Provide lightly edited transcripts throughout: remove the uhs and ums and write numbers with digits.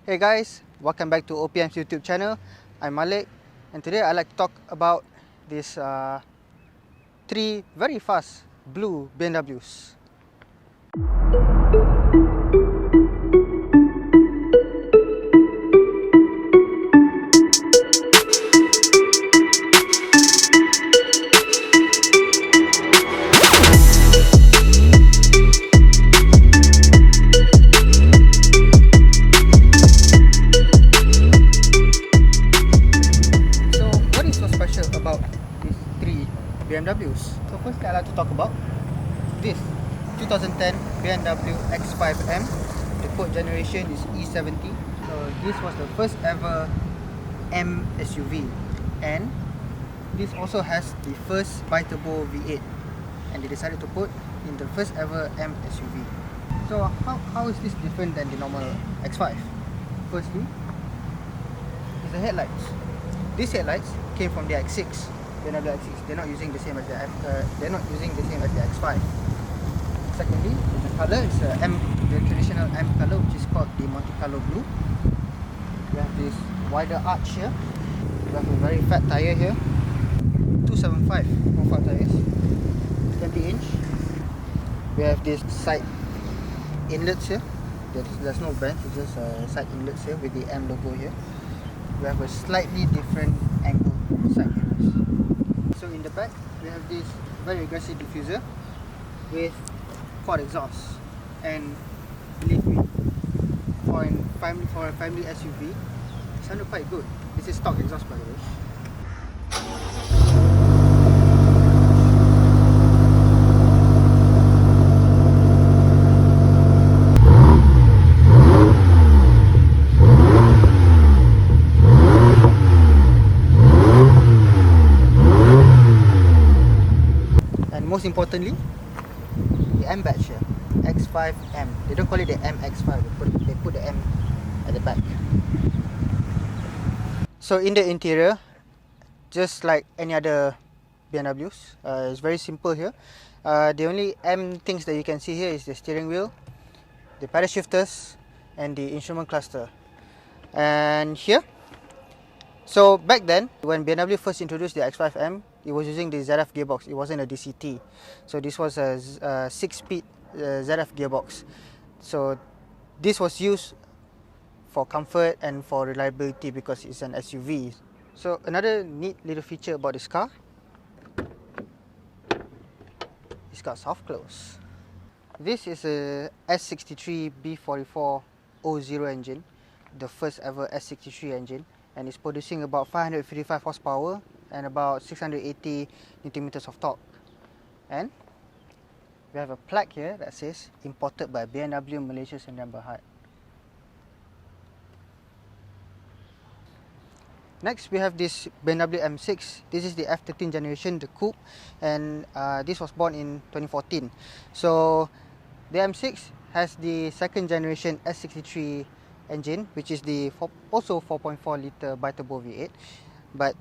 Hey guys, welcome back to OPM's YouTube channel. I'm Malik, and today I'd like to talk about these three very fast blue BMWs. About these three BMWs. So firstly, I'd like to talk about this 2010 BMW X5M. The code generation is E70. So this was the first ever M SUV, and this also has the first BiTurbo V8, and they decided to put in the first ever M SUV. So how is this different than the normal X5? Firstly, is the headlights. These headlights came from the X6, BMW X6. They're not using the same as the X5. Secondly, the color is the traditional M color, which is called the Monte Carlo blue. We have this wider arch here. We have a very fat tire here. 275 profile tires, 20 inch. We have this side inlets here. There's no vent, it's just side inlets here with the M logo here. We have a slightly different angle side mirrors. So in the back, we have this very aggressive diffuser with quad exhaust, and believe me, for a family SUV, it sounded quite good. This is stock exhaust, by the way. Most importantly, the M badge here, X5M. They don't call it the MX5, they put the M at the back. So in the interior, just like any other BMWs, it's very simple here. The only M things that you can see here is the steering wheel, the pedal shifters, and the instrument cluster. And here, so back then, when BMW first introduced the X5M, it was using the ZF gearbox. It wasn't a DCT. So this was a 6-speed ZF gearbox. So this was used for comfort and for reliability because it's an SUV. So another neat little feature about this car, it's got soft close. This is a S63 B4400 engine, the first ever S63 engine, and it's producing about 555 horsepower and about 680 Nm of torque. And we have a plaque here that says imported by BMW Malaysia Sdn Bhd. Next, we have this BMW M6. This is the F13 generation, the coupe, and this was born in 2014. So the M6 has the second generation S63 engine, which is the also 4.4 litre BiTurbo V8. But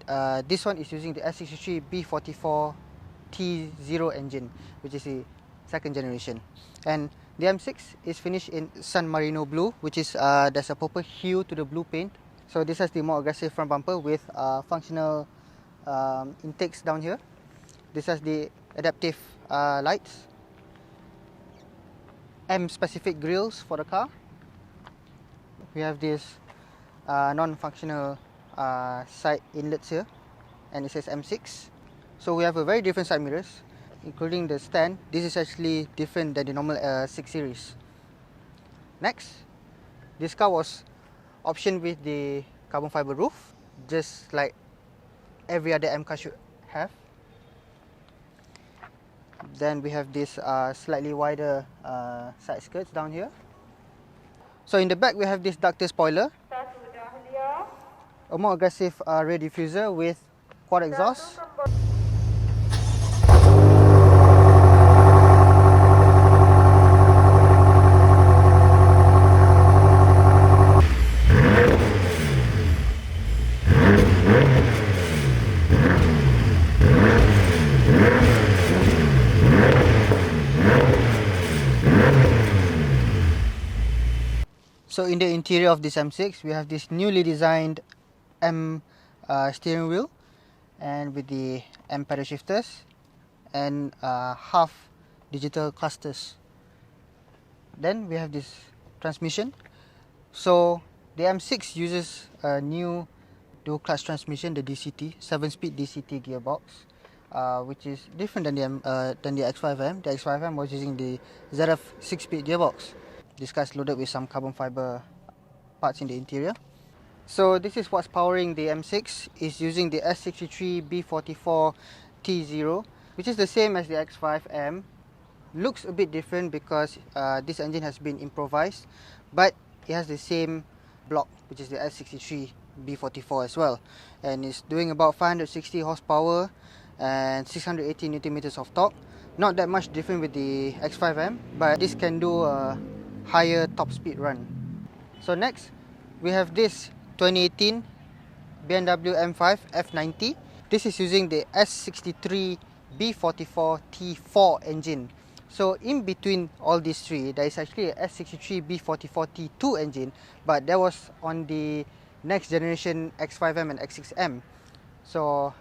this one is using the S63 B44T0 engine, which is the second generation. And the M6 is finished in Sun Marino blue, which is there's a purple hue to the blue paint. So this has the more aggressive front bumper with functional intakes down here. This has the adaptive lights, M-specific grills for the car. We have this non-functional side inlets here, and it says M6. So we have a very different side mirrors, including the stand. This is actually different than the normal 6 series. Next, this car was optioned with the carbon fiber roof, just like every other M car should have. Then we have this slightly wider side skirts down here. So in the back, we have this ducted spoiler, a more aggressive rear diffuser with quad exhaust. So in the interior of this M6, we have this newly designed M steering wheel, and with the M pedal shifters and half digital clusters. Then we have this transmission. So the M6 uses a new dual clutch transmission, the DCT, 7-speed DCT gearbox, which is different than the X5M. The X5M was using the ZF 6-speed gearbox. This car is loaded with some carbon fiber parts in the interior. So this is what's powering the M6. It's using the S63 B44 T0, which is the same as the X5M. Looks a bit different because this engine has been improvised, but it has the same block, which is the S63 B44 as well, and it's doing about 560 horsepower and 680 Nm of torque. Not that much different with the X5M, but this can do a higher top speed run. So next, we have this 2018 BMW M5 F90. This is using the S63 B44 T4 engine. So in between all these three, there is actually a S63 B44 T2 engine, but that was on the next generation X5M and X6M. So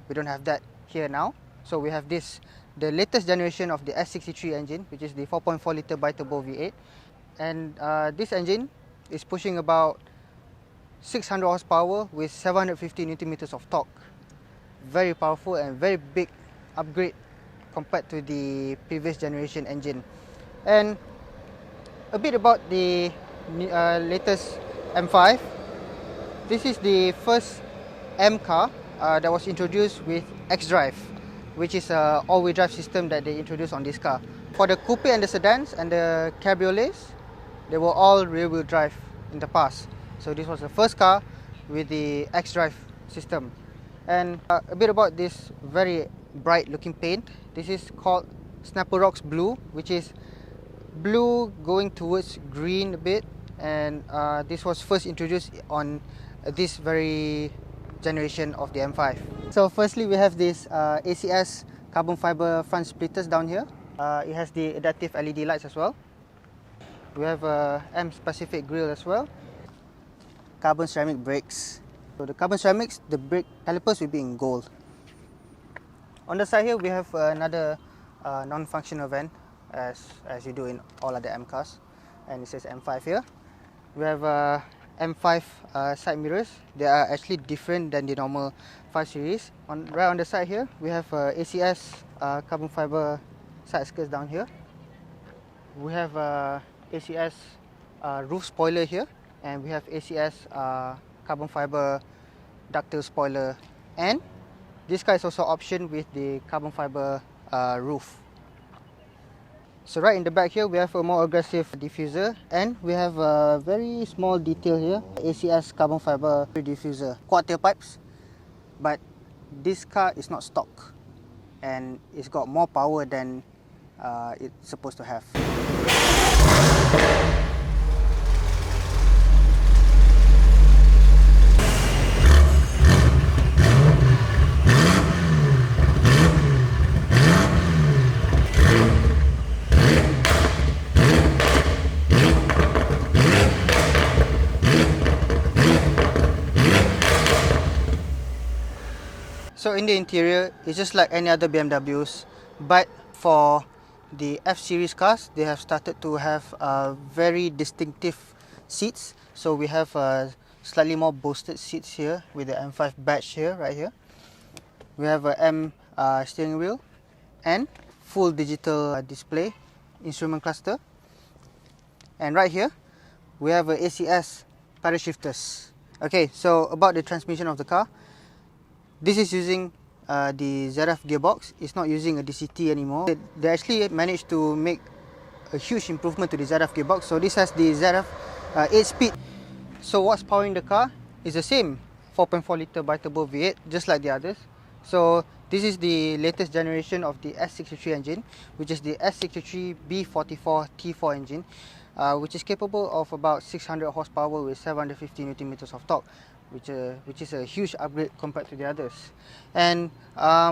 we don't have that here now. So we have this, the latest generation of the S63 engine, which is the 4.4 liter BiTurbo V8. And this engine is pushing about 600 horsepower with 750 Nm of torque. Very powerful and very big upgrade compared to the previous generation engine. And a bit about the latest M5. This is the first M car that was introduced with X-Drive, which is an all-wheel drive system that they introduced on this car. For the coupe and the sedans and the cabriolets, they were all rear-wheel drive in the past. So this was the first car with the X-Drive system. And a bit about this very bright looking paint. This is called Snapper Rocks Blue, which is blue going towards green a bit. And this was first introduced on this very generation of the M5. So firstly, we have this ACS carbon fiber front splitters down here. It has the adaptive LED lights as well. We have a M specific grille as well. Carbon ceramic brakes. So the carbon ceramics, the brake calipers will be in gold. On the side here, we have another non-functional vent, as you do in all other M cars, and it says M5 here. We have M5 side mirrors. They are actually different than the normal 5 series. Right on the side here, we have ACS carbon fiber side skirts down here. We have ACS roof spoiler here, and we have ACS carbon fiber ductile spoiler, and this car is also optioned with the carbon fiber roof. So right in the back here, we have a more aggressive diffuser, and we have a very small detail here, ACS carbon fiber diffuser, quad tailpipes, but this car is not stock, and it's got more power than it's supposed to have. So in the interior, it's just like any other BMWs, but for the F series cars, they have started to have very distinctive seats. So we have slightly more boasted seats here with the M5 badge here, right here. We have a M steering wheel and full digital display instrument cluster. And right here, we have a ACS pedal shifters. Okay, so about the transmission of the car. This is using the ZF gearbox. It's not using a DCT anymore. They actually managed to make a huge improvement to the ZF gearbox. So this has the ZF 8-speed. So what's powering the car is the same 4.4 liter BiTurbo V8, just like the others. So this is the latest generation of the S63 engine, which is the S63 B44 T4 engine, which is capable of about 600 horsepower with 750 Nm of torque. Which is a huge upgrade compared to the others. And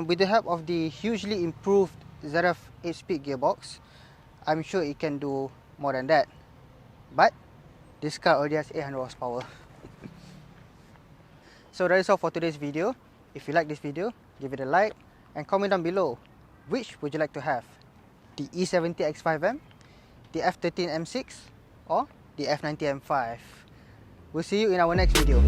with the help of the hugely improved ZF 8-speed gearbox, I'm sure it can do more than that. But This car already has 800 horsepower. So that is all for today's video. If you like this video, give it a like and comment down below. Which would you like to have? The E70 X5M, the F13 M6 or the F90 M5? We'll see you in our next video.